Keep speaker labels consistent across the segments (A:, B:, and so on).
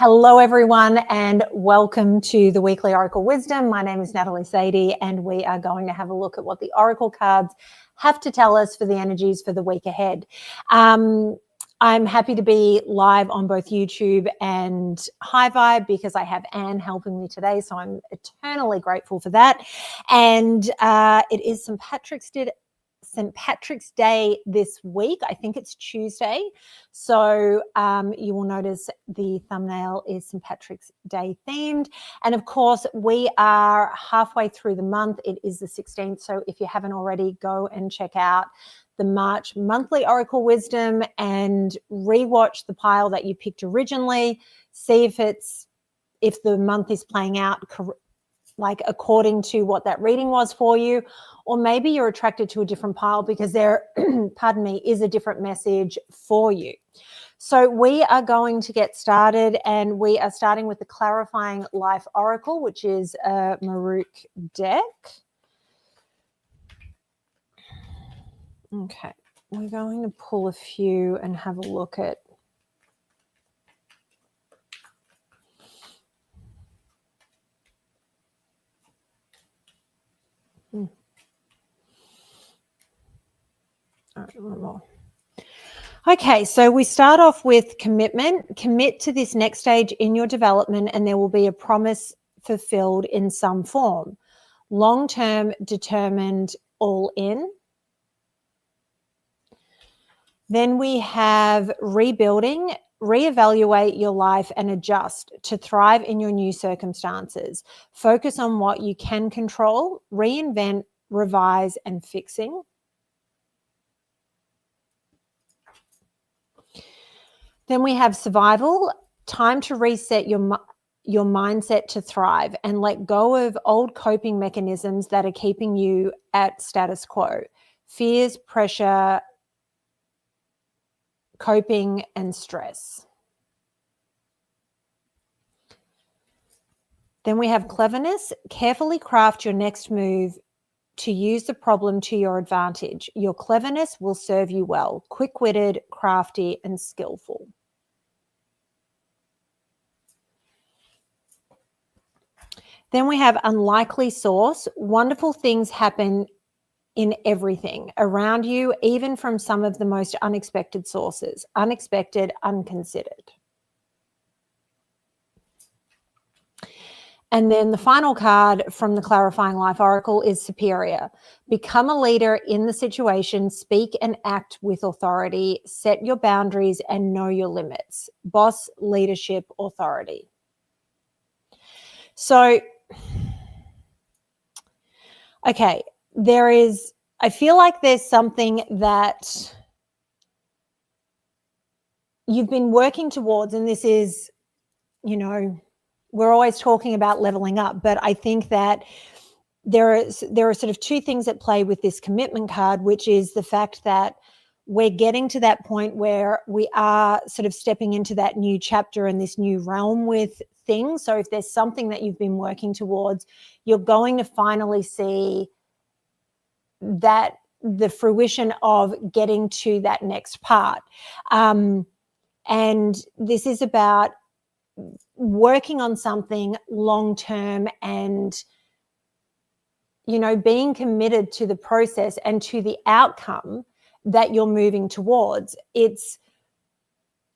A: Hello, everyone, and welcome to the Weekly Oracle Wisdom. My name is Natalie Sadie, and we are going to have a look at what the Oracle cards have to tell us for the energies for the week ahead. I'm happy to be live on both YouTube and High Vibe because I have Anne helping me today, so I'm eternally grateful for that. And it is St. Patrick's Day this week. I think it's Tuesday. So you will notice the thumbnail is St. Patrick's Day themed. And of course, we are halfway through the month. It is the 16th. So if you haven't already, go and check out the March monthly Oracle Wisdom and rewatch the pile that you picked originally. See if the month is playing out like according to what that reading was for you, or maybe you're attracted to a different pile because there, pardon me, is a different message for you. So we are going to get started, and we are starting with the Clarifying Life Oracle, which is a MahrukhX deck. Okay, we're going to pull a few and have a look at All right, one more. Okay, so we start off with commitment. Commit to this next stage in your development, and there will be a promise fulfilled in some form. Long-term, determined, all in. Then we have rebuilding. Reevaluate your life and adjust to thrive in your new circumstances. Focus on what you can control. Reinvent, revise, and fixing. Then we have survival. Time to reset your mindset to thrive and let go of old coping mechanisms that are keeping you at status quo. Fears, pressure, coping, and stress. Then we have cleverness. Carefully craft your next move to use the problem to your advantage. Your cleverness will serve you well. Quick-witted, crafty, and skillful. Then we have unlikely source. Wonderful things happen in everything around you, even from some of the most unexpected sources. Unexpected, unconsidered. And then the final card from the Clarifying Life Oracle is Superior. Become a leader in the situation, speak and act with authority, set your boundaries and know your limits. Boss, leadership, authority. So, okay, I feel like there's something that you've been working towards, and this is, we're always talking about leveling up, but I think that there are sort of two things at play with this commitment card, which is the fact that we're getting to that point where we are sort of stepping into that new chapter and this new realm with things. So if there's something that you've been working towards, you're going to finally see that the fruition of getting to that next part. And this is about working on something long-term and, being committed to the process and to the outcome that you're moving towards. It's,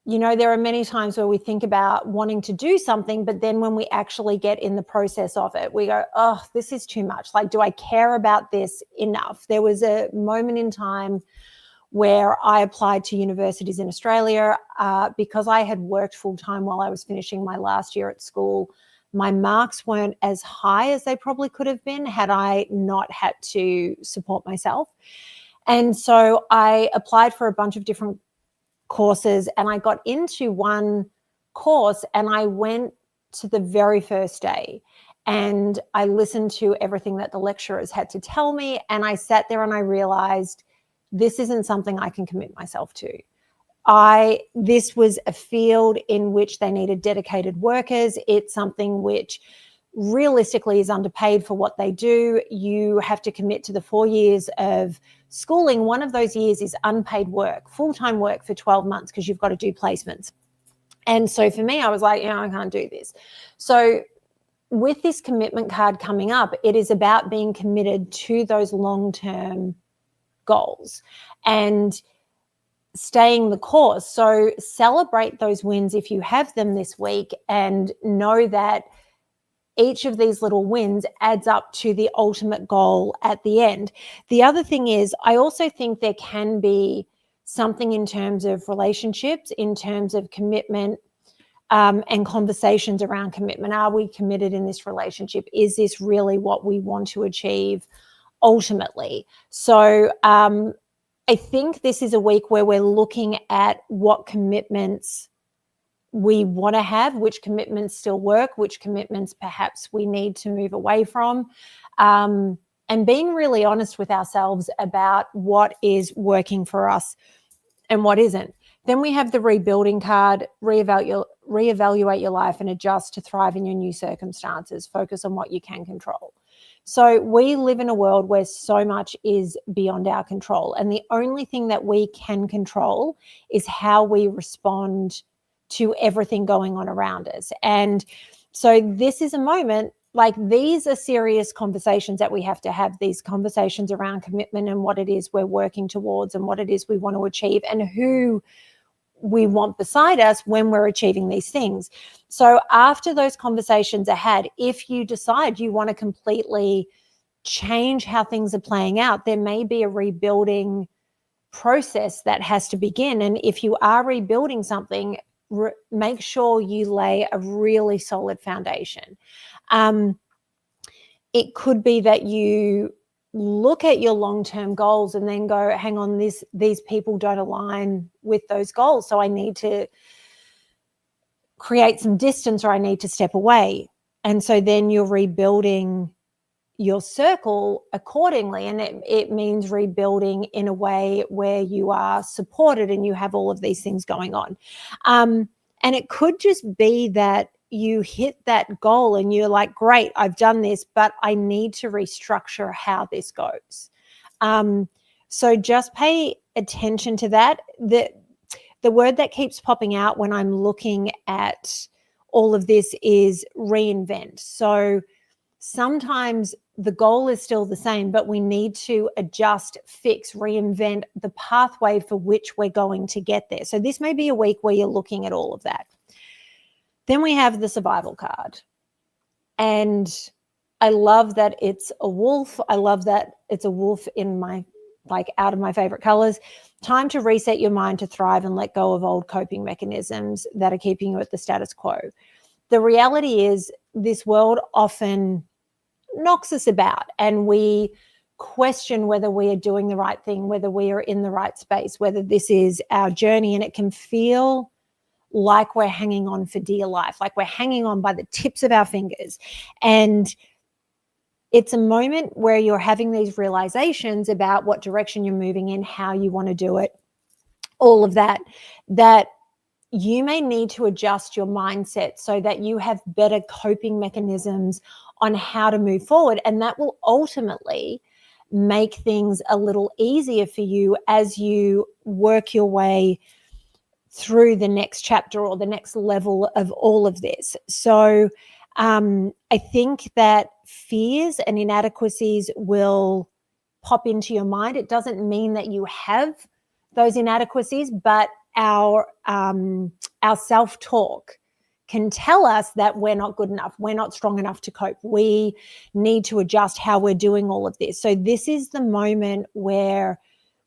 A: there are many times where we think about wanting to do something, but then when we actually get in the process of it, we go, oh, this is too much. Like, do I care about this enough? There was a moment in time where I applied to universities in Australia because I had worked full-time while I was finishing my last year at school. My marks weren't as high as they probably could have been had I not had to support myself. And so I applied for a bunch of different courses, and I got into one course and I went to the very first day and I listened to everything that the lecturers had to tell me, and I sat there and I realized this isn't something I can commit myself to. This was a field in which they needed dedicated workers. It's something which realistically is underpaid for what they do. You have to commit to the 4 years of schooling. One of those years is unpaid work, full-time work for 12 months because you've got to do placements. And so for me, I was like, I can't do this. So with this commitment card coming up, it is about being committed to those long-term goals and staying the course. So celebrate those wins if you have them this week, and know that each of these little wins adds up to the ultimate goal at the end. The other thing is, I also think there can be something in terms of relationships, in terms of commitment, and conversations around commitment. Are we committed in this relationship? Is this really what we want to achieve ultimately? So I think this is a week where we're looking at what commitments we want to have, which commitments still work, which commitments perhaps we need to move away from, and being really honest with ourselves about what is working for us and what isn't. Then we have the rebuilding card. Reevaluate your life and adjust to thrive in your new circumstances. Focus on what you can control. So we live in a world where so much is beyond our control, and the only thing that we can control is how we respond to everything going on around us. And so this is a moment, like, these are serious conversations that we have to have, these conversations around commitment and what it is we're working towards and what it is we want to achieve and who we want beside us when we're achieving these things. So after those conversations are had, if you decide you want to completely change how things are playing out, there may be a rebuilding process that has to begin. And if you are rebuilding something, make sure you lay a really solid foundation. It could be that you look at your long-term goals and then go, hang on, these people don't align with those goals, so I need to create some distance, or I need to step away. And so then you're rebuilding your circle accordingly, and it means rebuilding in a way where you are supported and you have all of these things going on. And it could just be that you hit that goal and you're like, great, I've done this, but I need to restructure how this goes. So just pay attention to that. The word that keeps popping out when I'm looking at all of this is reinvent. So sometimes the goal is still the same, but we need to adjust, fix, reinvent the pathway for which we're going to get there. So this may be a week where you're looking at all of that. Then we have the survival card. And I love that it's a wolf. I love that it's a wolf in my, like, out of my favorite colors. Time to reset your mind to thrive and let go of old coping mechanisms that are keeping you at the status quo. The reality is, this world often knocks us about and we question whether we are doing the right thing, whether we are in the right space, whether this is our journey, and it can feel like we're hanging on for dear life, like we're hanging on by the tips of our fingers. And it's a moment where you're having these realizations about what direction you're moving in, how you want to do it, all of that, that you may need to adjust your mindset so that you have better coping mechanisms on how to move forward. And that will ultimately make things a little easier for you as you work your way through the next chapter or the next level of all of this. So I think that fears and inadequacies will pop into your mind. It doesn't mean that you have those inadequacies, but our self-talk can tell us that we're not good enough, we're not strong enough to cope, we need to adjust how we're doing all of this. So this is the moment where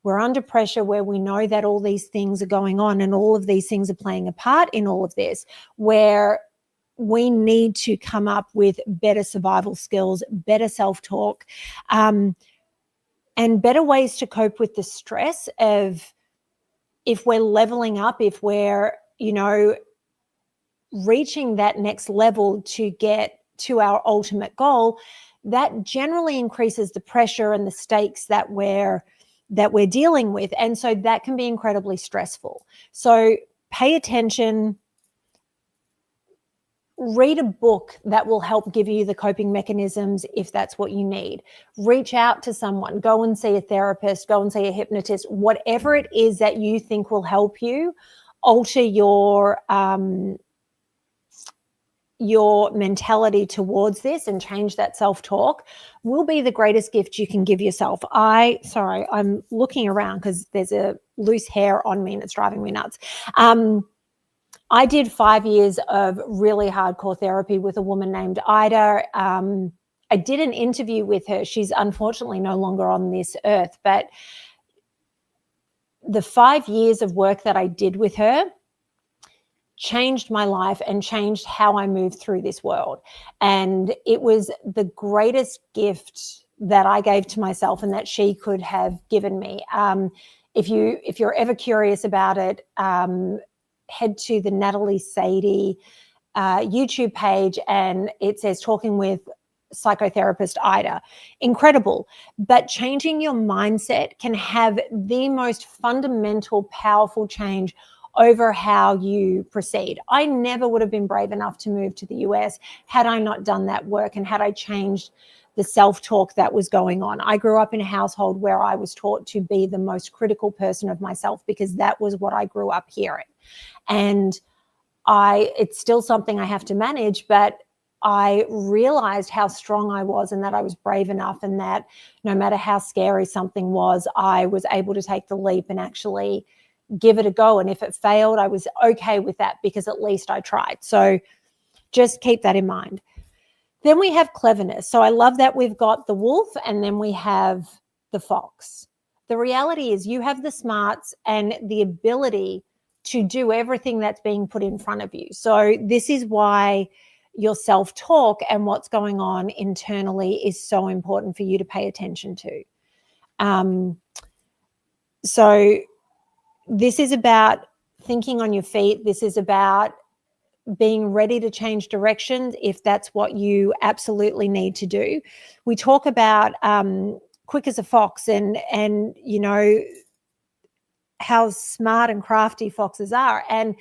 A: we're under pressure, where we know that all these things are going on and all of these things are playing a part in all of this, where we need to come up with better survival skills, better self-talk, and better ways to cope with the stress of, if we're leveling up, if we're, reaching that next level to get to our ultimate goal, that generally increases the pressure and the stakes that we're dealing with. And so that can be incredibly stressful. So pay attention, read a book that will help give you the coping mechanisms if that's what you need. Reach out to someone, go and see a therapist, go and see a hypnotist, whatever it is that you think will help you. alter your mentality towards this and change that self-talk will be the greatest gift you can give yourself. I'm looking around because there's a loose hair on me and it's driving me nuts. I did 5 years of really hardcore therapy with a woman named Ida. I did an interview with her. She's unfortunately no longer on this earth, but the 5 years of work that I did with her changed my life and changed how I moved through this world. And it was the greatest gift that I gave to myself and that she could have given me. If you're ever curious about it, head to the Natalie Sadie YouTube page, and it says Talking with Psychotherapist Ida. Incredible. But changing your mindset can have the most fundamental, powerful change over how you proceed. I never would have been brave enough to move to the US had I not done that work and had I changed the self-talk that was going on. I grew up in a household where I was taught to be the most critical person of myself because that was what I grew up hearing. And it's still something I have to manage, but I realized how strong I was and that I was brave enough, and that no matter how scary something was, I was able to take the leap and actually give it a go. And if it failed, I was okay with that because at least I tried. So just keep that in mind. Then we have cleverness. So I love that we've got the wolf and then we have the fox. The reality is you have the smarts and the ability to do everything that's being put in front of you. So this is why your self-talk and what's going on internally is so important for you to pay attention to. So this is about thinking on your feet. This is about being ready to change directions if that's what you absolutely need to do. We talk about quick as a fox and you know how smart and crafty foxes are. And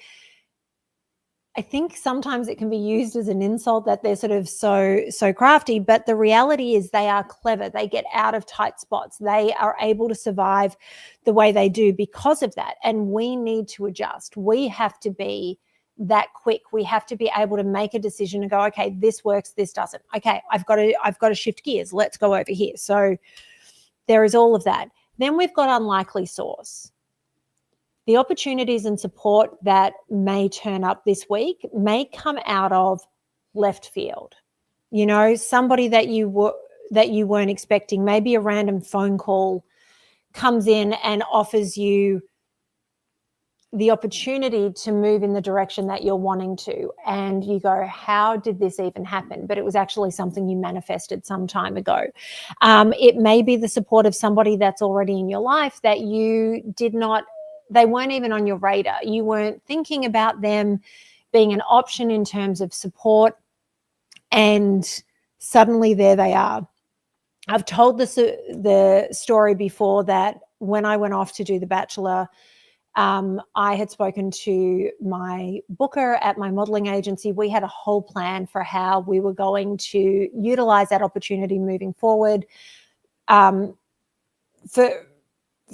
A: I think sometimes it can be used as an insult that they're sort of so crafty, but the reality is they are clever. They get out of tight spots. They are able to survive the way they do because of that. And we need to adjust. We have to be that quick. We have to be able to make a decision and go, okay, this works, this doesn't. Okay, I've got to shift gears. Let's go over here. So there is all of that. Then we've got unlikely source. The opportunities and support that may turn up this week may come out of left field. You know, somebody that you weren't expecting, maybe a random phone call comes in and offers you the opportunity to move in the direction that you're wanting to. And you go, how did this even happen? But it was actually something you manifested some time ago. It may be the support of somebody that's already in your life that they weren't even on your radar. You weren't thinking about them being an option in terms of support. And suddenly there they are. I've told the story before that when I went off to do The Bachelor, I had spoken to my booker at my modeling agency. We had a whole plan for how we were going to utilize that opportunity moving forward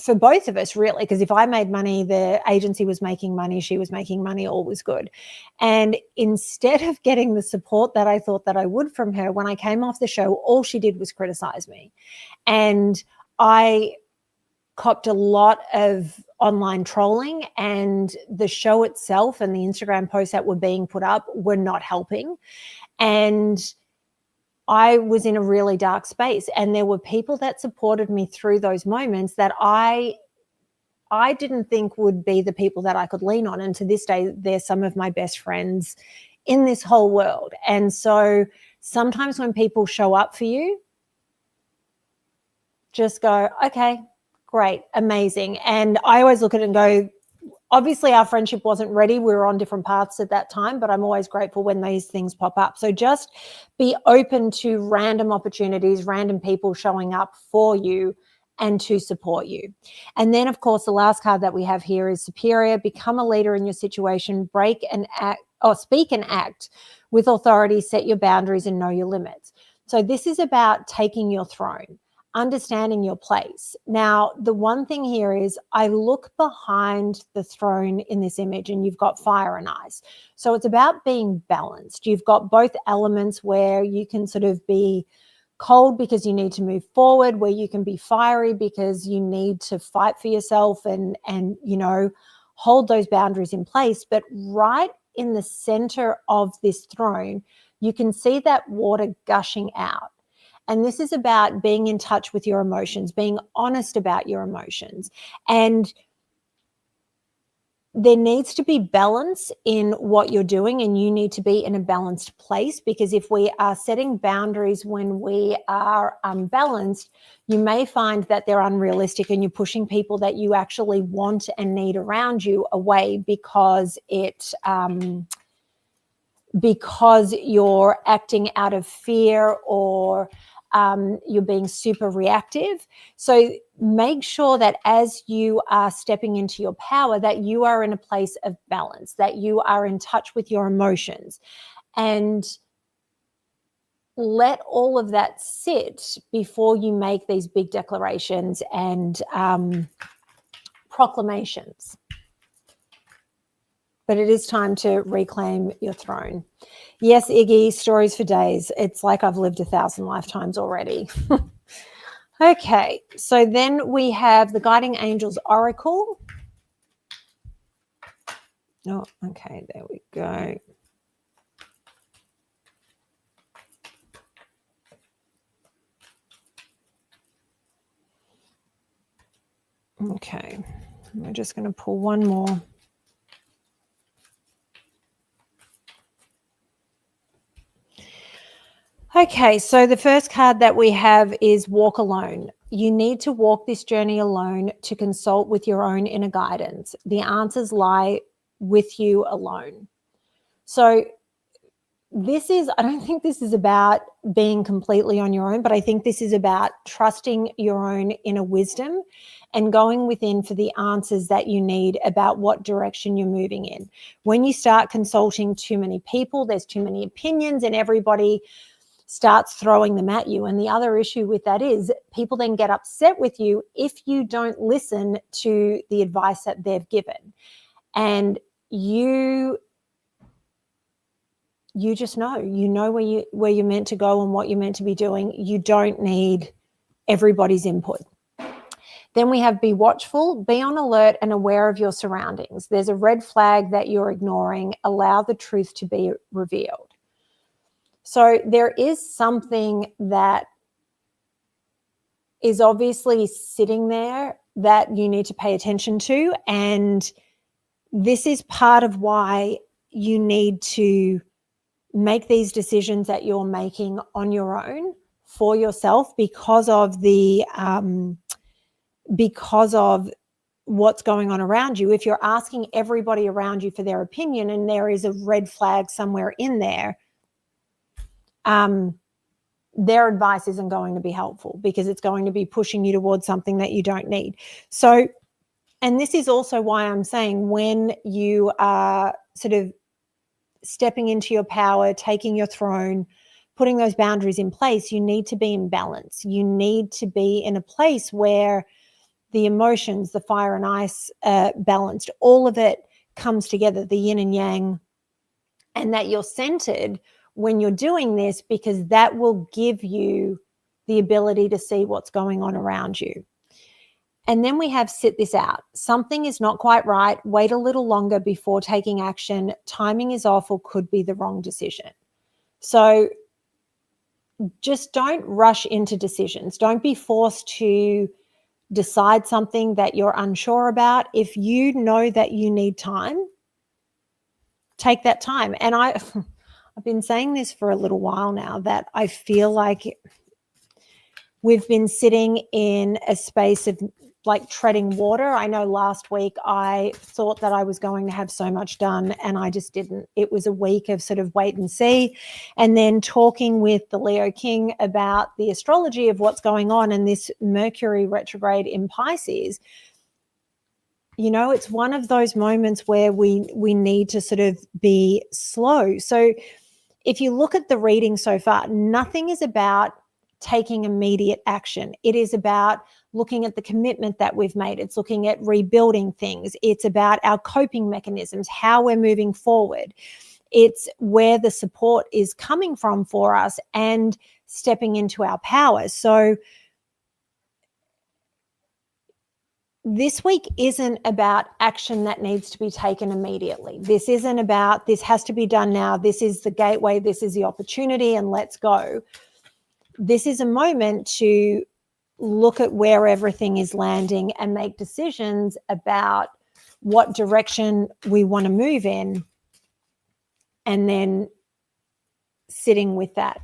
A: for both of us, really, because if I made money, the agency was making money, she was making money, all was good. And instead of getting the support that I thought that I would from her, when I came off the show, all she did was criticize me. And I copped a lot of online trolling, and the show itself and the Instagram posts that were being put up were not helping. And I was in a really dark space, and there were people that supported me through those moments that I didn't think would be the people that I could lean on. And to this day, they're some of my best friends in this whole world. And so sometimes when people show up for you, just go, okay, great, amazing. And I always look at it and go, obviously our friendship wasn't ready. We were on different paths at that time, but I'm always grateful when these things pop up. So just be open to random opportunities, random people showing up for you and to support you. And then, of course, the last card that we have here is superior. Become a leader in your situation, speak and act with authority, set your boundaries and know your limits. So this is about taking your throne. understanding your place. Now, the one thing here is I look behind the throne in this image and you've got fire and ice. So it's about being balanced. You've got both elements where you can sort of be cold because you need to move forward, where you can be fiery because you need to fight for yourself and you know, hold those boundaries in place. But right in the center of this throne, you can see that water gushing out. And this is about being in touch with your emotions, being honest about your emotions. And there needs to be balance in what you're doing, and you need to be in a balanced place, because if we are setting boundaries when we are unbalanced, you may find that they're unrealistic and you're pushing people that you actually want and need around you away because because you're acting out of fear or you're being super reactive. So make sure that as you are stepping into your power, that you are in a place of balance, that you are in touch with your emotions, and let all of that sit before you make these big declarations and proclamations. But it is time to reclaim your throne. Yes, Iggy, stories for days. It's like I've lived 1,000 lifetimes already. Okay, so then we have the Guiding Angels Oracle. Oh, okay, there we go. Okay, we're just going to pull one more. Okay, so the first card that we have is Walk Alone. You need to walk this journey alone to consult with your own inner guidance. The answers lie with you alone. So this is, I don't think this is about being completely on your own, but I think this is about trusting your own inner wisdom and going within for the answers that you need about what direction you're moving in. When you start consulting too many people, there's too many opinions and everybody starts throwing them at you. And the other issue with that is people then get upset with you if you don't listen to the advice that they've given. And you just know, where you're meant to go and what you're meant to be doing. You don't need everybody's input. Then we have be watchful, be on alert and aware of your surroundings. There's a red flag that you're ignoring. Allow the truth to be revealed. So there is something that is obviously sitting there that you need to pay attention to. And this is part of why you need to make these decisions that you're making on your own for yourself, because of what's going on around you. If you're asking everybody around you for their opinion and there is a red flag somewhere in there, their advice isn't going to be helpful, because it's going to be pushing you towards something that you don't need. So, and this is also why I'm saying, when you are sort of stepping into your power, taking your throne, putting those boundaries in place, you need to be in balance. You need to be in a place where the emotions, the fire and ice, balanced, all of it comes together, the yin and yang, and that you're centered when you're doing this, because that will give you the ability to see what's going on around you. And then we have sit this out. Something is not quite right. Wait a little longer before taking action. Timing is off or could be the wrong decision. So just don't rush into decisions. Don't be forced to decide something that you're unsure about. If you know that you need time, take that time. And I've been saying this for a little while now, that I feel like we've been sitting in a space of like treading water. I know last week I thought that I was going to have so much done and I just didn't. It was a week of sort of wait and see. And then talking with the Leo King about the astrology of what's going on and this Mercury retrograde in Pisces, you know, it's one of those moments where we need to sort of be slow. So if you look at the reading so far, nothing is about taking immediate action. It is about looking at the commitment that we've made. It's looking at rebuilding things. It's about our coping mechanisms, how we're moving forward. It's where the support is coming from for us and stepping into our power. So this week isn't about action that needs to be taken immediately. This isn't about this has to be done now. This is the gateway. This is the opportunity, and let's go. This is a moment to look at where everything is landing and make decisions about what direction we want to move in, and then sitting with that.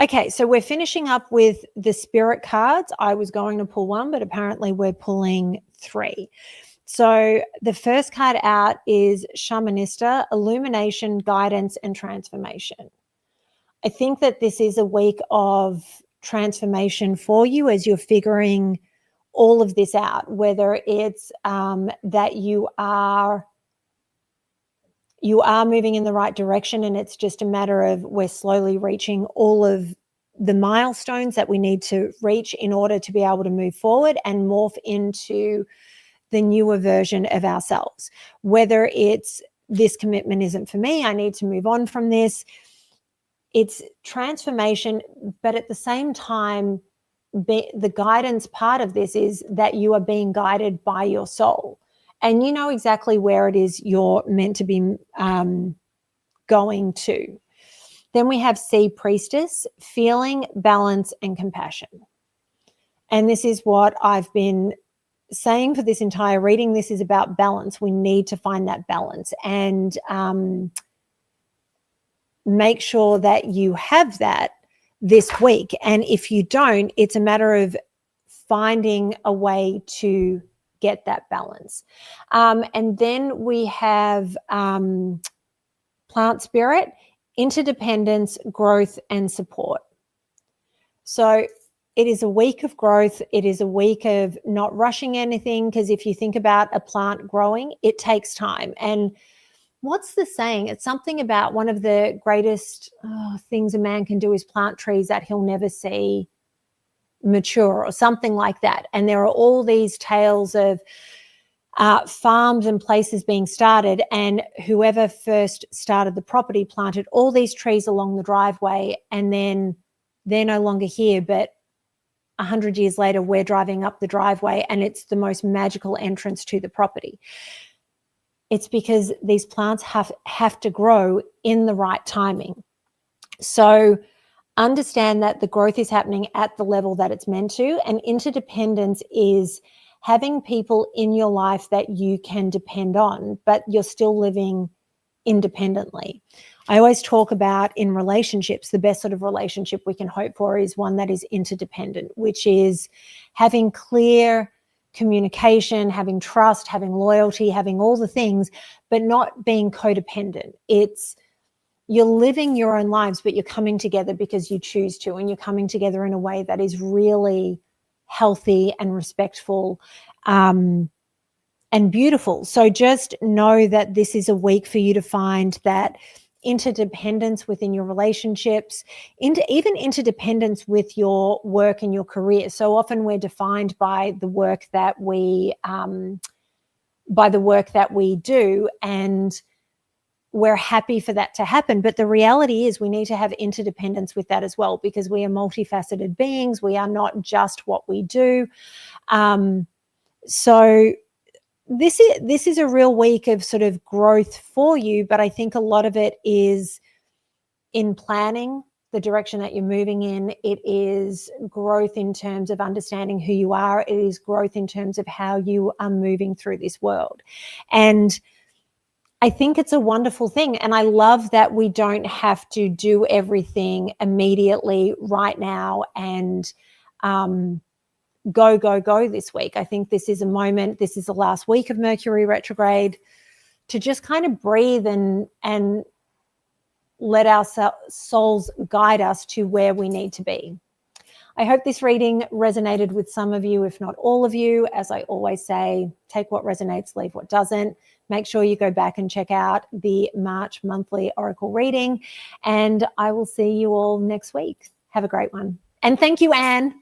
A: Okay, so we're finishing up with the spirit cards. I was going to pull one, but apparently we're pulling 3. So the first card out is Shamanista, Illumination, Guidance, and Transformation. I think that this is a week of transformation for you as you're figuring all of this out, whether it's that you are moving in the right direction and it's just a matter of we're slowly reaching all of the milestones that we need to reach in order to be able to move forward and morph into the newer version of ourselves. Whether it's this commitment isn't for me, I need to move on from this. It's transformation, but at the same time, the guidance part of this is that you are being guided by your soul. And you know exactly where it is you're meant to be going to. Then we have Sea Priestess, feeling, balance, and compassion. And this is what I've been saying for this entire reading. This is about balance. We need to find that balance and make sure that you have that this week. And if you don't, it's a matter of finding a way to get that balance. And then we have Plant Spirit, interdependence, growth, and support. So it is a week of growth. It is a week of not rushing anything, because if you think about a plant growing, it takes time. And what's the saying? It's something about one of the greatest things a man can do is plant trees that he'll never see mature, or something like that. And there are all these tales of farms and places being started, and whoever first started the property planted all these trees along the driveway, and then they're no longer here, but 100 years later we're driving up the driveway and it's the most magical entrance to the property. It's because these plants have to grow in the right timing. So understand that the growth is happening at the level that it's meant to, and interdependence is having people in your life that you can depend on, but you're still living independently. I always talk about in relationships, the best sort of relationship we can hope for is one that is interdependent, which is having clear communication, having trust, having loyalty, having all the things, but not being codependent. It's you're living your own lives, but you're coming together because you choose to, and you're coming together in a way that is really healthy and respectful and beautiful. So just know that this is a week for you to find that interdependence within your relationships, even interdependence with your work and your career. So often we're defined by the work that we do, and we're happy for that to happen. But the reality is we need to have interdependence with that as well, because we are multifaceted beings. We are not just what we do. So this is a real week of sort of growth for you, but I think a lot of it is in planning the direction that you're moving in. It is growth in terms of understanding who you are. It is growth in terms of how you are moving through this world. And I think it's a wonderful thing. And I love that we don't have to do everything immediately right now and go this week. I think this is a moment, this is the last week of Mercury retrograde, to just kind of breathe and let our souls guide us to where we need to be. I hope this reading resonated with some of you, if not all of you. As I always say, take what resonates, leave what doesn't. Make sure you go back and check out the March monthly Oracle reading, and I will see you all next week. Have a great one. And thank you, Anne.